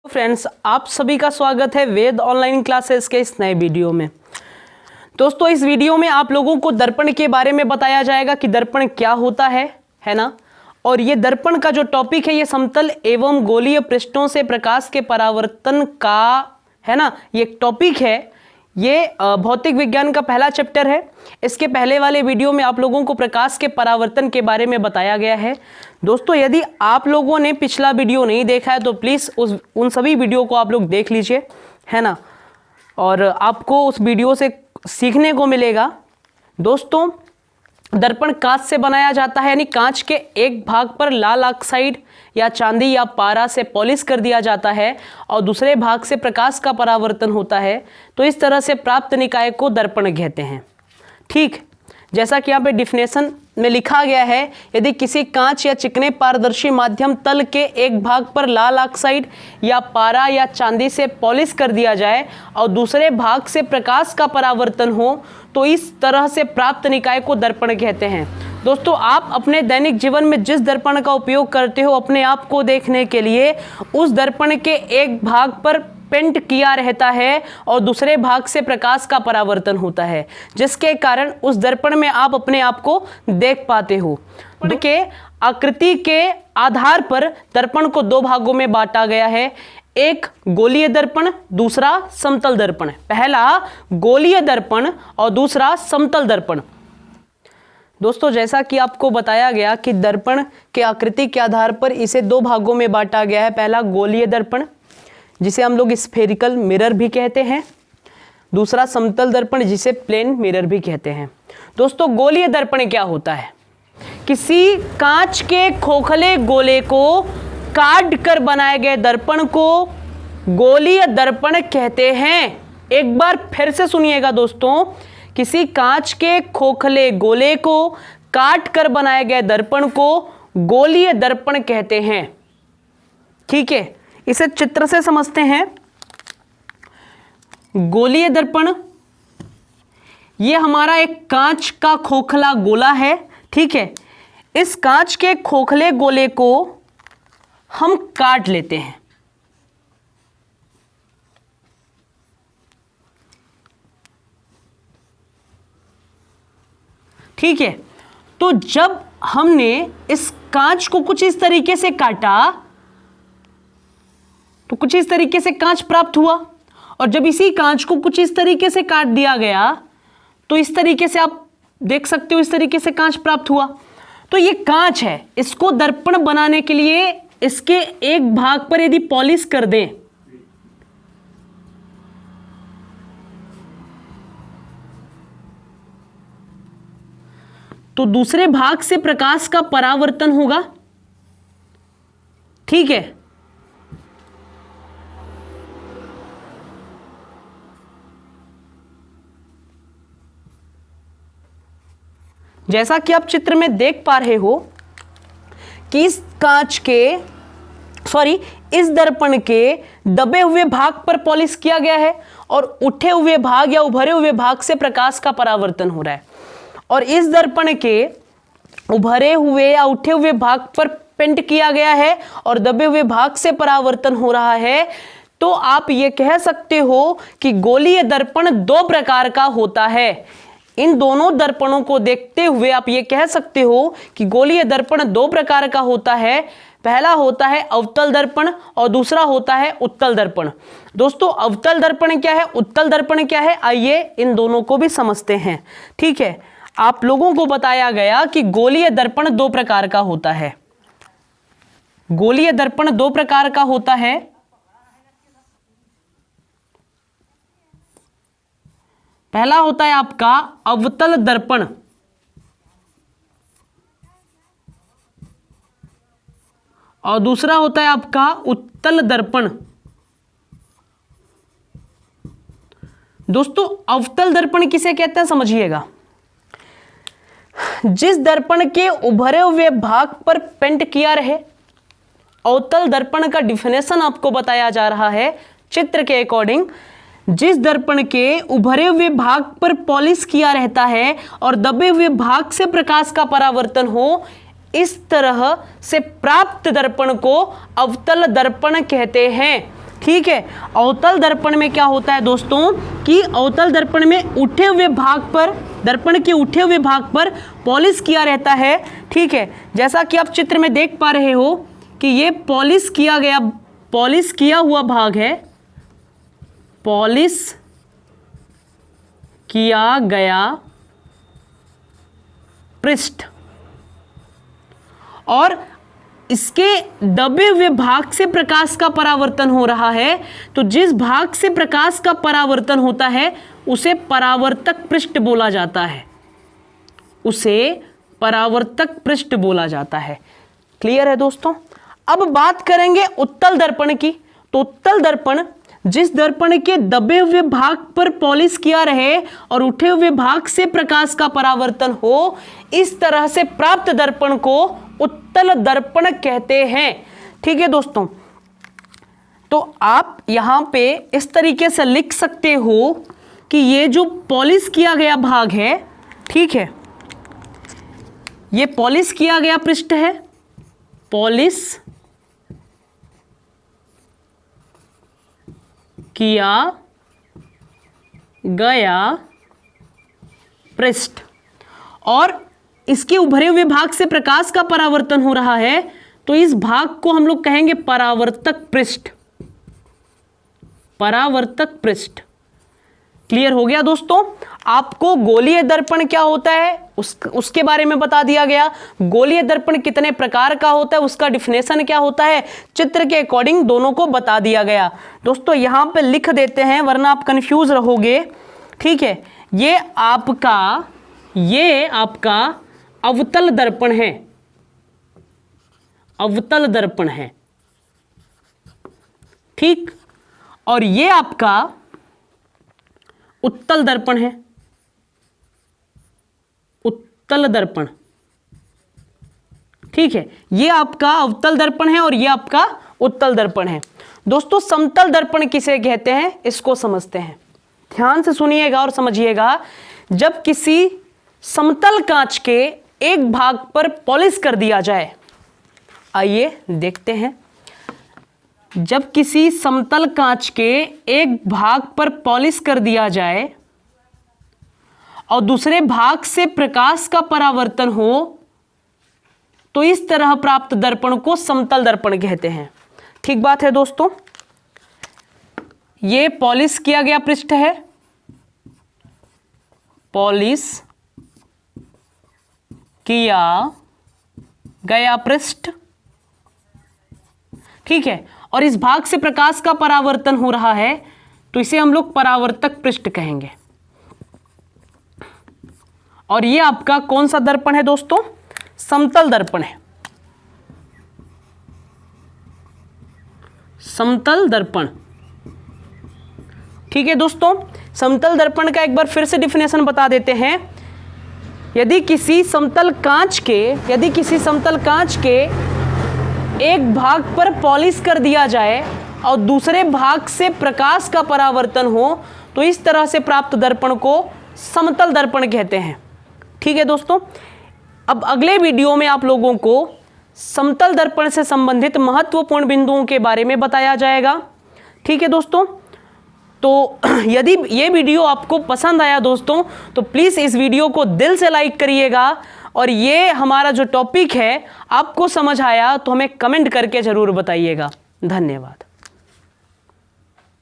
Friends, आप सभी का स्वागत है वेद ऑनलाइन क्लासेस के इस नए वीडियो में। दोस्तों, इस वीडियो में आप लोगों को दर्पण के बारे में बताया जाएगा कि दर्पण क्या होता है ना। और ये दर्पण का जो टॉपिक है ये समतल एवं गोलीय पृष्ठों से प्रकाश के परावर्तन का है ना, ये एक टॉपिक है। ये भौतिक विज्ञान का पहला चैप्टर है। इसके पहले वाले वीडियो में आप लोगों को प्रकाश के परावर्तन के बारे में बताया गया है। दोस्तों, यदि आप लोगों ने पिछला वीडियो नहीं देखा है तो प्लीज़ उन सभी वीडियो को आप लोग देख लीजिए, है ना, और आपको उस वीडियो से सीखने को मिलेगा। दोस्तों, दर्पण कांच से बनाया जाता है, यानी कांच के एक भाग पर लाल ऑक्साइड या चांदी या पारा से पॉलिश कर दिया जाता है और दूसरे भाग से प्रकाश का परावर्तन होता है। तो इस तरह से प्राप्त निकाय को दर्पण कहते हैं। ठीक, जैसा कि यहाँ पे डिफिनेशन में लिखा गया है, यदि किसी कांच या चिकने पारदर्शी माध्यम तल के एक भाग पर लाल ऑक्साइड या पारा या चांदी से पॉलिश कर दिया जाए और दूसरे भाग से प्रकाश का परावर्तन हो तो इस तरह से प्राप्त निकाय को दर्पण कहते हैं। दोस्तों, आप अपने दैनिक जीवन में जिस दर्पण का उपयोग करते हो अपने आप को देखने के लिए, उस दर्पण के एक भाग पर पेंट किया रहता है और दूसरे भाग से प्रकाश का परावर्तन होता है, जिसके कारण उस दर्पण में आप अपने आप को देख पाते हो। दर्पण के आकृति के आधार पर दर्पण को दो भागों में बांटा गया है, एक गोलीय दर्पण, दूसरा समतल दर्पण। पहला गोलीय दर्पण और दूसरा समतल दर्पण। दोस्तों, जैसा कि आपको बताया गया कि दर्पण के आकृति के आधार पर इसे दो भागों में बांटा गया है। पहला गोलीय दर्पण, जिसे हम लोग स्फेरिकल मिरर भी कहते हैं, दूसरा समतल दर्पण, जिसे प्लेन मिरर भी कहते हैं। दोस्तों, गोलीय दर्पण क्या होता है? किसी कांच के खोखले गोले को काट कर बनाए गए दर्पण को गोलीय दर्पण कहते हैं। एक बार फिर से सुनिएगा दोस्तों, किसी कांच के खोखले गोले को काट कर बनाए गए दर्पण को गोलीय दर्पण कहते हैं। ठीक है, इसे चित्र से समझते हैं। गोलीय दर्पण, यह हमारा एक कांच का खोखला गोला है। ठीक है, इस कांच के खोखले गोले को हम काट लेते हैं। ठीक है, तो जब हमने इस कांच को कुछ इस तरीके से काटा तो कुछ इस तरीके से कांच प्राप्त हुआ, और जब इसी कांच को कुछ इस तरीके से काट दिया गया तो इस तरीके से आप देख सकते हो, इस तरीके से कांच प्राप्त हुआ। तो ये कांच है, इसको दर्पण बनाने के लिए इसके एक भाग पर यदि पॉलिश कर दें तो दूसरे भाग से प्रकाश का परावर्तन होगा। ठीक है, जैसा कि आप चित्र में देख पा रहे हो कि इस दर्पण के दबे हुए भाग पर पॉलिश किया गया है और उठे हुए भाग या उभरे हुए भाग से प्रकाश का परावर्तन हो रहा है। और इस दर्पण के उभरे हुए या उठे हुए भाग पर पेंट किया गया है और दबे हुए भाग से परावर्तन हो रहा है। तो आप ये कह सकते हो कि गोलीय दर्पण दो प्रकार का होता है। इन दोनों दर्पणों को देखते हुए आप ये कह सकते हो कि गोलीय दर्पण दो प्रकार का होता है। पहला होता है अवतल दर्पण और दूसरा होता है उत्तल दर्पण। दोस्तों, अवतल दर्पण क्या है, उत्तल दर्पण क्या है, आइए इन दोनों को भी समझते हैं। ठीक है, आप लोगों को बताया गया कि गोलीय दर्पण दो प्रकार का होता है। गोलीय दर्पण दो प्रकार का होता है। पहला होता है आपका अवतल दर्पण और दूसरा होता है आपका उत्तल दर्पण। दोस्तों, अवतल दर्पण किसे कहते हैं समझिएगा। जिस दर्पण के उभरे हुए भाग पर पेंट किया रहे। अवतल दर्पण का डिफिनेशन आपको बताया जा रहा है चित्र के अकॉर्डिंग। जिस दर्पण के उभरे हुए भाग पर पॉलिश किया रहता है और दबे हुए भाग से प्रकाश का परावर्तन हो, इस तरह से प्राप्त दर्पण को अवतल दर्पण कहते हैं। ठीक है। अवतल दर्पण में क्या होता है दोस्तों कि अवतल दर्पण में उठे हुए भाग पर, दर्पण के उठे हुए भाग पर पॉलिश किया रहता है। ठीक है, जैसा कि आप चित्र में देख पा रहे हो कि ये पॉलिश किया हुआ भाग है, पॉलिश किया गया पृष्ठ, और इसके दबे हुए भाग से प्रकाश का परावर्तन हो रहा है। तो जिस भाग से प्रकाश का परावर्तन होता है उसे परावर्तक पृष्ठ बोला जाता है, उसे परावर्तक पृष्ठ बोला जाता है। क्लियर है दोस्तों। अब बात करेंगे उत्तल दर्पण की। तो उत्तल दर्पण जिस दर्पण के दबे हुए भाग पर पॉलिश किया रहे और उठे हुए भाग से प्रकाश का परावर्तन हो, इस तरह से प्राप्त दर्पण को उत्तल दर्पण कहते हैं। ठीक है दोस्तों, तो आप यहां पे इस तरीके से लिख सकते हो कि ये जो पॉलिश किया गया भाग है, ठीक है, ये पॉलिश किया गया पृष्ठ है, पॉलिश किया गया पृष्ठ, और इसके उभरे हुए भाग से प्रकाश का परावर्तन हो रहा है, तो इस भाग को हम लोग कहेंगे परावर्तक पृष्ठ, परावर्तक पृष्ठ। क्लियर हो गया दोस्तों। आपको गोलीय दर्पण क्या होता है उसके बारे में बता दिया गया। गोलीय दर्पण कितने प्रकार का होता है, उसका डिफिनेशन क्या होता है, चित्र के अकॉर्डिंग दोनों को बता दिया गया। दोस्तों यहां पे लिख देते हैं वरना आप कंफ्यूज रहोगे। ठीक है, ये आपका अवतल दर्पण है, अवतल दर्पण है। ठीक, और ये आपका उत्तल दर्पण है, उत्तल दर्पण। ठीक है, ये आपका अवतल दर्पण है और ये आपका उत्तल दर्पण है। दोस्तों समतल दर्पण किसे कहते हैं इसको समझते हैं। ध्यान से सुनिएगा और समझिएगा। जब किसी समतल कांच के एक भाग पर पॉलिश कर दिया जाए, आइए देखते हैं। जब किसी समतल कांच के एक भाग पर पॉलिश कर दिया जाए और दूसरे भाग से प्रकाश का परावर्तन हो, तो इस तरह प्राप्त दर्पण को समतल दर्पण कहते हैं। ठीक बात है दोस्तों। यह पॉलिश किया गया पृष्ठ है, पॉलिश किया गया पृष्ठ। ठीक है, और इस भाग से प्रकाश का परावर्तन हो रहा है, तो इसे हम लोग परावर्तक पृष्ठ कहेंगे। और ये आपका कौन सा दर्पण है दोस्तों, समतल दर्पण है, समतल दर्पण। ठीक है दोस्तों, समतल दर्पण का एक बार फिर से डिफिनेशन बता देते हैं। यदि किसी समतल कांच के एक भाग पर पॉलिश कर दिया जाए और दूसरे भाग से प्रकाश का परावर्तन हो, तो इस तरह से प्राप्त दर्पण को समतल दर्पण कहते हैं। ठीक है दोस्तों, अब अगले वीडियो में आप लोगों को समतल दर्पण से संबंधित महत्वपूर्ण बिंदुओं के बारे में बताया जाएगा। ठीक है दोस्तों, तो यदि ये वीडियो आपको पसंद आया दोस्तों, तो प्लीज़ इस वीडियो को दिल से लाइक करिएगा, और ये हमारा जो टॉपिक है आपको समझ आया तो हमें कमेंट करके ज़रूर बताइएगा। धन्यवाद।